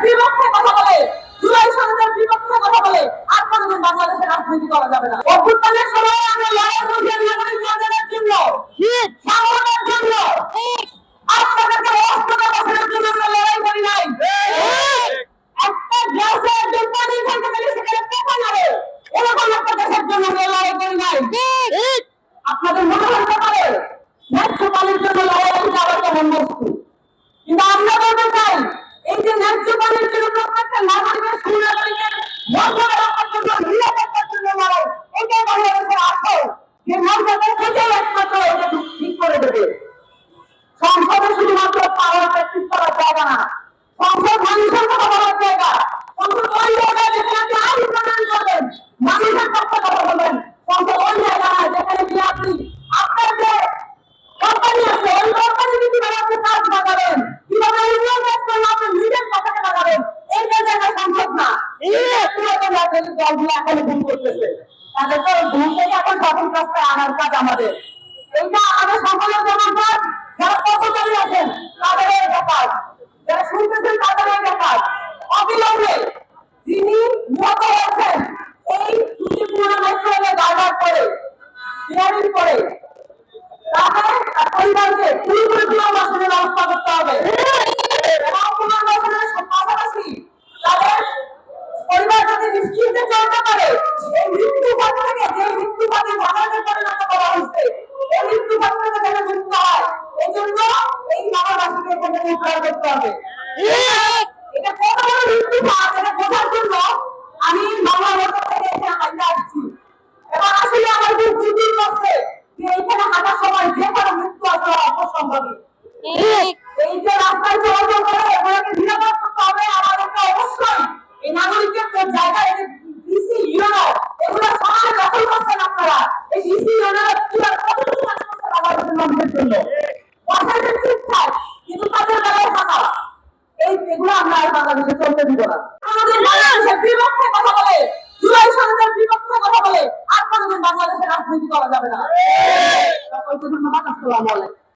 বিপক্ষে কথা বলে, জুলাই সনদের বিপক্ষে কথা বলে, আর কোনদিন বাংলাদেশের রাজনীতি করা যাবে না। অভ্যুত্থানের সময় আমরা লড়াই করেছি নাগরিক মর্যাদার জন্য, সংগ্রামের জন্য। আপনাদেরকে অস্ত্র বসানোর জন্য আমরা লড়াই করি নাই। একটা গ্লাসে একজন পানি খাইতে গেলে সেখানে পোকা মারে, এরকম একটা দেশের জন্য আমরা লড়াই করি নাই। আপনাদের মনে হতে পারে ন্যায্য পানির জন্য লড়াই করতে আবার কেমন বস্তু, কিন্তু আমরা বলতে চাই এই যে ন্যায্য পানির জন্য প্রত্যেকটা নাগরিকের সুনাগরিকের মর্যাদা রক্ষার জন্য, নিরাপত্তার জন্য লড়াই, এটাই বাংলাদেশের আসল যে মর্যাদা থেকে একমাত্র এটা ঠিক করে দেবে। সংসদে শুধুমাত্র পাওয়ার প্র্যাকটিস করার জায়গা না, সংসদ মানুষের কথা বলার জায়গা। সংসদ ওই জায়গা যেখানে আপনি আইন প্রণয়ন করবেন, মানুষের পক্ষে কথা বলবেন। সংসদ ওই জায়গা না যেখানে গিয়ে আপনি আপনার যে কোম্পানি আছে ওই কোম্পানিকে কিভাবে আপনি কাজ বাগাবেন, কিভাবে ইউনিয়ন করবেন, আপনি নিজের কথাকে বাগাবেন, এইটা জায়গা সংসদ না। দলগুলো এখন ভুল করতেছে, তাদের তো ভুল থেকে এখন সঠিক রাস্তায় আনার কাজ আমাদের। এইটা আমাদের সকলের জন্য কাজ। যারা পথচারী আছেন তাদের এটা কাজ, যারা শুনতেছেন তাদের এটা কাজ। অবিলম্বে যিনি নিহত হয়েছেন এই ত্রুটিপূর্ণ মেট্রোলে গার্ডার করে হিয়ারিং করে তাদের পরিবারকে পুরোপুরি পুনর্বাসনের ব্যবস্থা করতে হবে। এবং পুনর্বাসনের পাশাপাশি তাদের পরিবার যদি নিশ্চিন্তে চলতে পারে, এই মৃত্যুপাত থেকে যে মৃত্যুপাতে ঘটনাকে পরিণত করা হয়েছে এই মৃত্যুপাত থেকে যেন মুক্ত হয়, এই জন্য এই নগরবাসীকে এখান থেকে উদ্ধার করতে হবে। এটা কত বড় মৃত্যুপাত এটা বোঝার জন্য আমি বাংলাদেশ থেকে এখানে হাইতে আসছি, এবং আসলে আমার খুব চিন্তিত করছে যে এখানে হাঁটার সময় যে কোনো মৃত্যু আসলে অবশ্যম্ভাবী। এই যে রাস্তায় চলাচল করে এগুলোকে নিরাপদ করতে হবে। আমাদেরকে অবশ্যই এই নাগরিকের জায়গায় ডিসি ইউনিয়ন এগুলো সমাজে দখল করছেন আপনারা। এই ডিসি ইউনিয়ন কতটুকু কাজ করছে বাংলাদেশের মানুষের জন্য, বাসায় ঠিকঠাক, কিন্তু তাদের বেলায় থাকা এগুলো আমরা আর বাংলাদেশে চলতে দিব না। আমাদের বাংলাদেশের বিপক্ষে কথা বলে, জুলাই সনদের বিপক্ষে কথা বলে, আর কোনদিন বাংলাদেশের রাজনীতি করা যাবে না। সকলকে ধন্যবাদ। আসসালামু আলাইকুম।